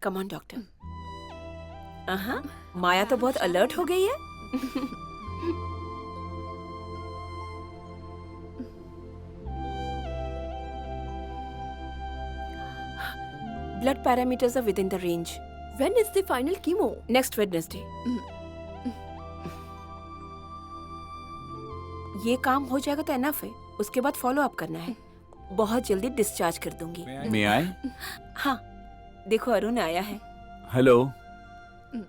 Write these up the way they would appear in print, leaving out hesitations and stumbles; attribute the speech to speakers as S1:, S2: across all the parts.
S1: Come on doctor. माया तो बहुत alert हो गई है। Blood parameters are within the range.
S2: When is the final chemo?
S1: Next Wednesday. ये काम हो जाएगा तो एनफ है, उसके बाद फॉलो अप करना है। बहुत जल्दी डिस्चार्ज कर दूंगी।
S3: मे आई?
S1: हाँ, देखो अरुण आया है।
S3: हेलो,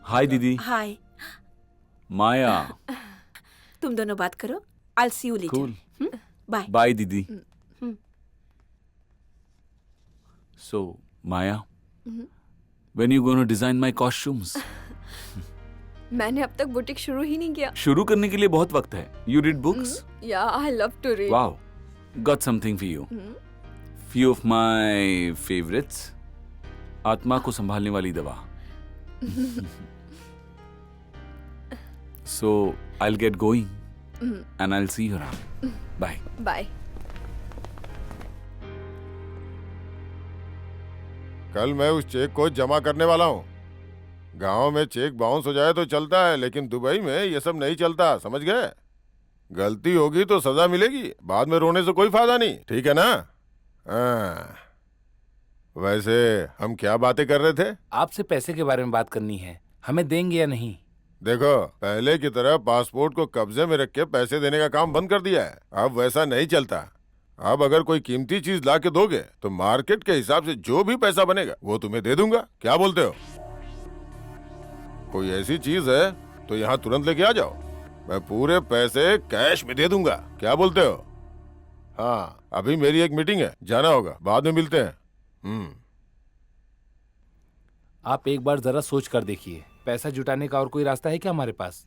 S3: हाय दीदी।
S1: हाय।
S3: माया।
S1: तुम दोनों बात करो। I'll see you later.
S3: Cool.
S1: Bye.
S3: Bye दीदी। So, Maya, when you gonna design my costumes?
S2: मैंने अब तक बुटीक शुरू ही नहीं किया।
S3: शुरू करने के लिए बहुत वक्त है। You read books?
S2: Yeah, I love to read.
S3: Wow, got something for you. Few of my favorites. आत्मा को संभालने वाली दवा। So, I'll get going and I'll see you around. Bye.
S2: Bye.
S4: कल मैं उस चेक को जमा करने वाला हूँ। गांव में चेक बाउंस हो जाए तो चलता है, लेकिन दुबई में ये सब नहीं चलता, समझ गए? गलती होगी तो सजा मिलेगी, बाद में रोने से कोई फायदा नहीं, ठीक है ना? हाँ। वैसे हम क्या बातें कर रहे थे?
S5: आपसे पैसे के बारे में बात करनी है, हमें देंगे या नहीं?
S4: देखो, पहले की तरह पासपोर्ट को कब्जे में रख के पैसे देने का काम बंद कर दिया है। अब वैसा नहीं चलता। अब अगर कोई कीमती चीज ला के दोगे तो मार्केट के हिसाब से जो भी पैसा बनेगा वो तुम्हें दे दूंगा। क्या बोलते हो? कोई ऐसी चीज है तो यहाँ तुरंत लेके आ जाओ, मैं पूरे पैसे कैश में दे दूंगा। क्या बोलते हो? हाँ, अभी मेरी एक मीटिंग है, जाना होगा, बाद में मिलते हैं।
S5: आप एक बार जरा सोच कर देखिए, पैसा जुटाने का और कोई रास्ता है क्या हमारे पास?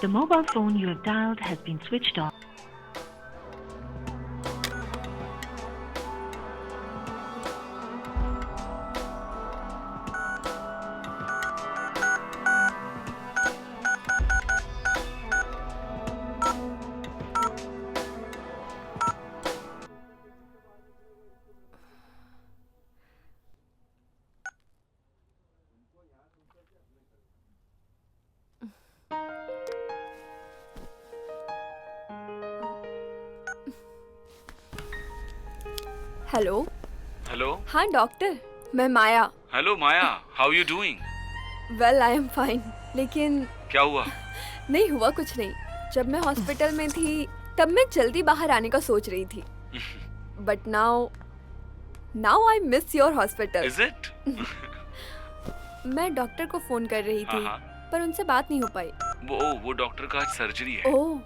S6: The mobile phone you have dialed has been switched off.
S2: Hello.
S3: Hello.
S2: हाँ डॉक्टर, मैं Maya.
S3: Hello Maya, how you doing?
S2: Well, I am fine. लेकिन
S3: क्या हुआ?
S2: नहीं हुआ कुछ नहीं। जब मैं हॉस्पिटल में थी तब मैं जल्दी बाहर आने का सोच रही थी, but now I miss your hospital.
S3: Is it?
S2: मैं डॉक्टर को फोन कर रही थी
S3: हाँ।
S2: पर उनसे बात नहीं हो पाई।
S3: वो डॉक्टर का आज सर्जरी है।
S2: ओह,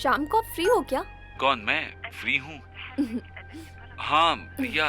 S2: शाम को आप फ्री हो क्या?
S3: कौन? मैं फ्री हूँ। हाँ भैया।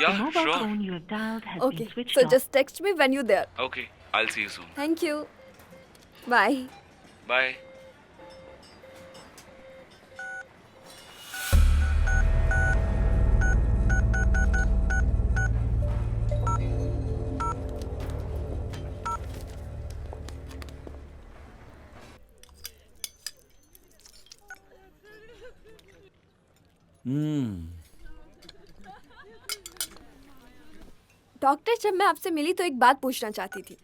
S3: Yeah,
S6: The mobile
S3: sure.
S6: phone you have dialed has
S2: Okay,
S6: been switched
S2: so
S6: off.
S2: just text me when you're there.
S3: Okay, I'll see you soon.
S2: Thank you. Bye.
S3: Bye.
S2: Doctor, जब मैं आपसे मिली तो एक बात पूछना चाहती थी।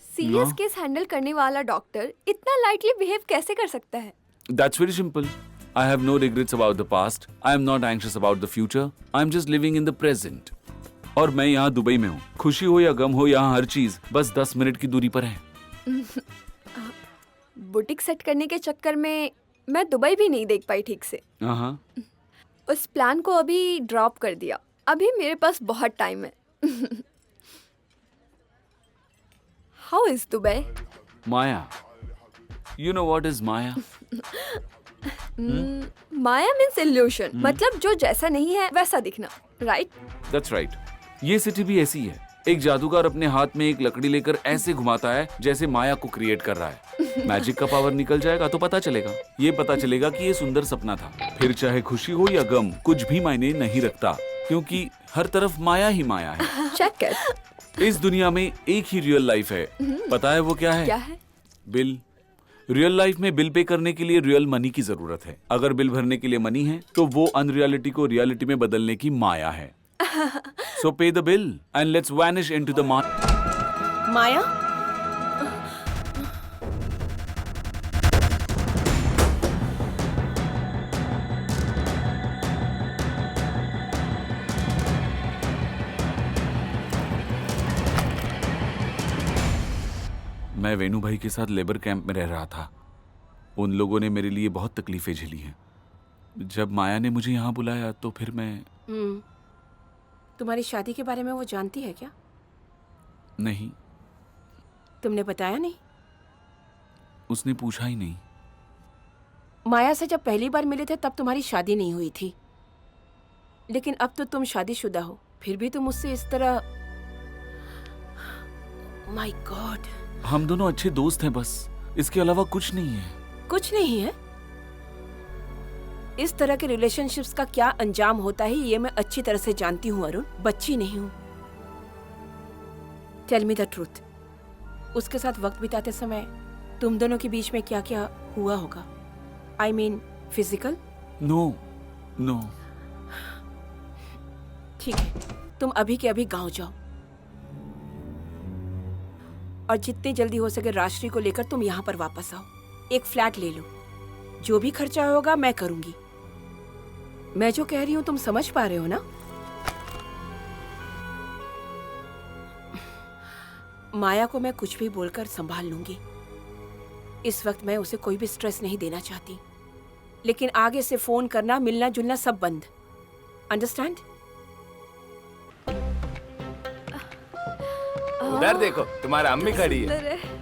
S2: सीरियस
S3: हाँ?
S2: केस हैंडल करने वाला डॉक्टर इतना लाइटली बिहेव कैसे कर सकता है?
S3: That's very simple. I have no regrets about the past. I am not anxious about the future. I am just living in the present. और मैं यहाँ दुबई में हूँ। खुशी हो या गम हो, यहाँ हर चीज बस 10 मिनट की दूरी पर है।
S2: बुटीक सेट करने के चक्कर में मैं दुबई भी नहीं देख पाई ठीक से।
S3: हाँ।
S2: उस प्लान को अभी ड्रॉप कर दिया। अभी मेरे पास बहुत टाइम है। How is Dubai?
S3: Maya. You know what is Maya?
S2: Maya means evolution, मतलब जो जैसा नहीं है वैसा दिखना, राइट?
S3: That's right. ये सिटी भी ऐसी है। एक जादूगर अपने हाथ में एक लकड़ी लेकर ऐसे घुमाता है जैसे माया को क्रिएट कर रहा है। मैजिक का पावर निकल जाएगा तो पता चलेगा, ये पता चलेगा कि ये सुंदर सपना था। फिर चाहे खुशी हो या गम, कुछ भी मायने नहीं रखता, क्योंकि हर तरफ माया ही माया है।
S2: Check it.
S3: इस दुनिया में एक ही रियल लाइफ है, पता है वो क्या है?
S2: क्या है?
S3: बिल। रियल लाइफ में बिल पे करने के लिए रियल मनी की जरूरत है। अगर बिल भरने के लिए मनी है तो वो अनरियलिटी को रियलिटी में बदलने की माया है। So pay the bill and let's vanish into the
S1: माया,
S3: मैं वेणु भाई के साथ लेबर कैंप में रह रहा था। उन लोगों ने मेरे लिए बहुत तकलीफें झेली हैं। जब माया ने मुझे यहाँ बुलाया तो फिर मैं
S1: तुम्हारी शादी के बारे में वो जानती है क्या?
S3: नहीं,
S1: तुमने बताया नहीं?
S3: उसने पूछा ही नहीं।
S1: माया से जब पहली बार मिले थे तब तुम्हारी शादी नहीं हुई थी, लेकिन अब तो तुम शादीशुदा हो, फिर भी तुम उससे इस तरह। My God.
S3: हम दोनों अच्छे दोस्त हैं, बस इसके अलावा कुछ नहीं है।
S1: कुछ नहीं है? इस तरह के रिलेशनशिप्स का क्या अंजाम होता है ये मैं अच्छी तरह से जानती हूँ अरुण, बच्ची नहीं हूँ। टेल मी द ट्रूथ, उसके साथ वक्त बिताते समय तुम दोनों के बीच में क्या क्या हुआ होगा? I mean physical?
S3: No no.
S1: ठीक है, तुम अभी के अभी गांव जाओ और जितनी जल्दी हो सके राष्ट्री को लेकर तुम यहाँ पर वापस आओ। एक फ्लैट ले लो, जो भी खर्चा होगा मैं करूंगी। मैं जो कह रही हूँ तुम समझ पा रहे हो ना? माया को मैं कुछ भी बोलकर संभाल लूंगी। इस वक्त मैं उसे कोई भी स्ट्रेस नहीं देना चाहती, लेकिन आगे से फोन करना, मिलना जुलना सब बंद। अंडरस्टैंड?
S5: उधर देखो, तुम्हारा अम्मी खड़ी है।
S2: सुंदर है।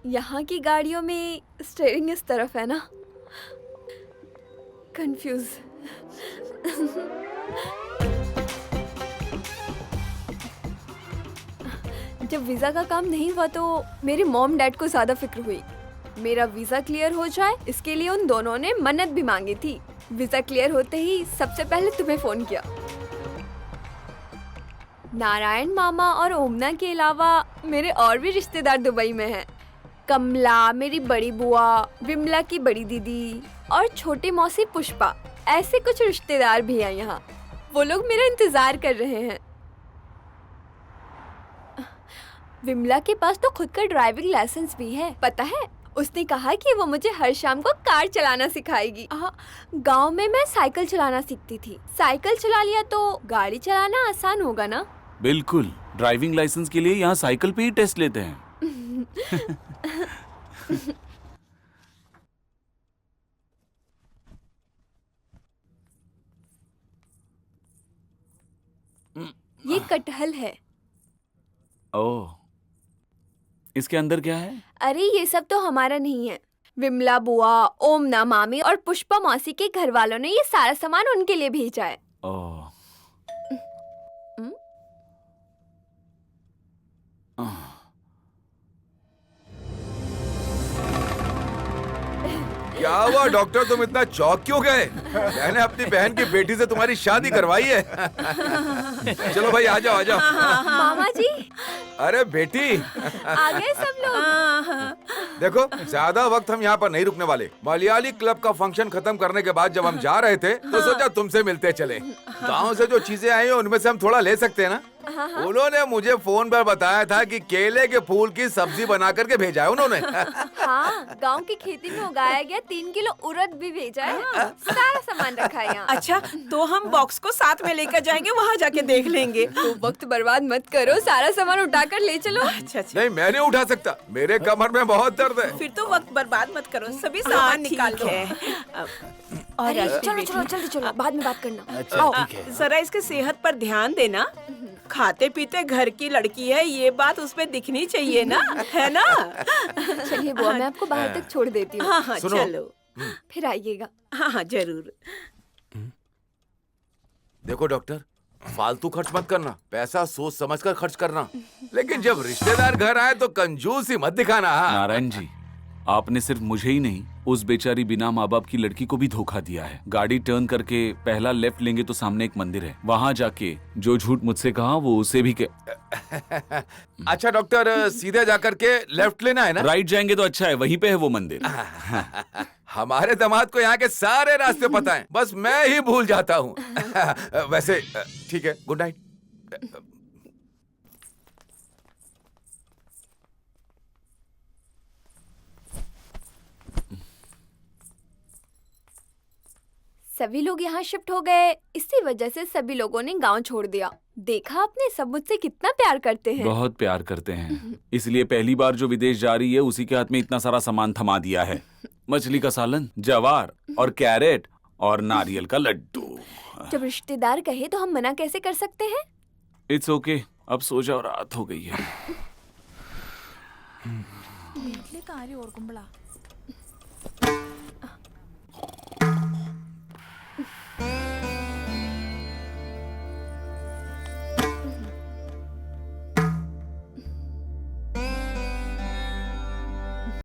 S2: यहाँ की गाड़ियों में स्टीयरिंग इस तरफ है ना? कंफ्यूज। जब वीजा का काम नहीं हुआ तो मेरी मॉम डैड को ज्यादा फिक्र हुई। मेरा वीजा क्लियर हो जाए इसके लिए उन दोनों ने मन्नत भी मांगी थी। वीजा क्लियर होते ही सबसे पहले तुम्हें फोन किया। नारायण मामा और ओमना के अलावा मेरे और भी रिश्तेदार दुबई में हैं। कमला, मेरी बड़ी बुआ, विमला की बड़ी दीदी और छोटी मौसी पुष्पा, ऐसे कुछ रिश्तेदार भी हैं यहाँ। वो लोग मेरा इंतजार कर रहे हैं। विमला के पास तो खुद का ड्राइविंग लाइसेंस भी है, पता है? उसने कहा कि वो मुझे हर शाम को कार चलाना सिखाएगी। गांव में मैं साइकिल चलाना सीखती थी। साइकिल चला लिया तो गाड़ी चलाना आसान होगा ना?
S3: बिल्कुल, ड्राइविंग लाइसेंस के लिए यहाँ साइकिल पे ही टेस्ट लेते हैं।
S2: ये कटहल है।
S3: ओह, इसके अंदर क्या है?
S2: अरे ये सब तो हमारा नहीं है। विमला बुआ, ओमना मामी और पुष्पा मौसी के घर वालों ने ये सारा सामान उनके लिए भेजा है।
S3: ओह,
S7: क्या हुआ डॉक्टर, तुम इतना चौंक क्यों गए? मैंने अपनी बहन की बेटी से तुम्हारी शादी करवाई है। चलो भाई आ जाओ आ जाओ।
S2: मामा जी
S7: अरे बेटी,
S2: आ गए सब लोग।
S7: देखो ज्यादा वक्त हम यहाँ पर नहीं रुकने वाले। मलयाली क्लब का फंक्शन खत्म करने के बाद जब हम जा रहे थे तो सोचा तुमसे मिलते चले। गाँव से जो चीजें आई हैं उनमें से हम थोड़ा ले सकते हैं ना? उन्होंने मुझे फोन पर बताया था कि केले के फूल की सब्जी बना करके भेजा है उन्होंने।
S2: हाँ, गांव की खेती में उगाया गया 3 किलो उड़द भी भेजा है। सारा सामान रखा है यहाँ।
S1: अच्छा, तो हम बॉक्स को साथ में लेकर जाएंगे, वहाँ जाके देख लेंगे।
S2: तो वक्त बर्बाद मत करो, सारा सामान उठाकर ले चलो।
S1: अच्छा अच्छा,
S7: नहीं, मैं नहीं उठा सकता, मेरे कमर में बहुत दर्द है।
S1: फिर तो वक्त बर्बाद मत करो, सभी सामान निकाल लो। और
S2: अरे
S1: अच्छी
S2: चलो
S1: बेटी,
S2: चलो जल्दी चलो, बाद में बात करना।
S5: अच्छा ठीक है।
S1: जरा इसके सेहत पर ध्यान देना। खाते पीते घर की लड़की है, ये बात उसमें दिखनी चाहिए ना, है ना?
S2: चलिए बुआ, मैं आपको बाहर तक छोड़ देती हूँ।
S1: हाँ हाँ,
S7: सुनो।
S1: चलो।
S2: फिर आइएगा।
S1: हाँ हाँ, जरूर।
S7: देखो डॉक्टर, फालतू खर्च मत करना, पैसा सोच समझ कर खर्च करना, लेकिन जब रिश्तेदार घर आए तो कंजूसी मत दिखाना। हाँ?
S3: नारायण जी, आपने सिर्फ मुझे ही नहीं, उस बेचारी बिना माँ बाप की लड़की को भी धोखा दिया है। गाड़ी टर्न करके पहला लेफ्ट लेंगे तो सामने एक मंदिर है, वहाँ जाके जो झूठ मुझसे कहा वो उसे भी
S7: अच्छा डॉक्टर, सीधे जाकर के लेफ्ट लेना है ना?
S3: राइट जाएंगे तो अच्छा है, वहीं पे है वो मंदिर।
S7: हमारे दामाद को यहाँ के सारे रास्ते पता हैं, बस मैं ही भूल जाता हूँ। वैसे ठीक है, गुड नाइट।
S2: सभी लोग यहाँ शिफ्ट हो गए, इसी वजह से सभी लोगों ने गांव छोड़ दिया। देखा आपने, सब मुझसे कितना प्यार करते हैं।
S3: बहुत प्यार करते हैं, इसलिए पहली बार जो विदेश जा रही है उसी के हाथ में इतना सारा सामान थमा दिया है। मछली का सालन, जवार और कैरेट और नारियल का लड्डू।
S2: जब रिश्तेदार कहे तो हम मना कैसे कर सकते हैं?
S3: इट्स ओके, अब सो जाओ, रात हो गई है।
S8: വീട്ടിലേക്ക് ആരും ഓർക്കുമ്പോളാ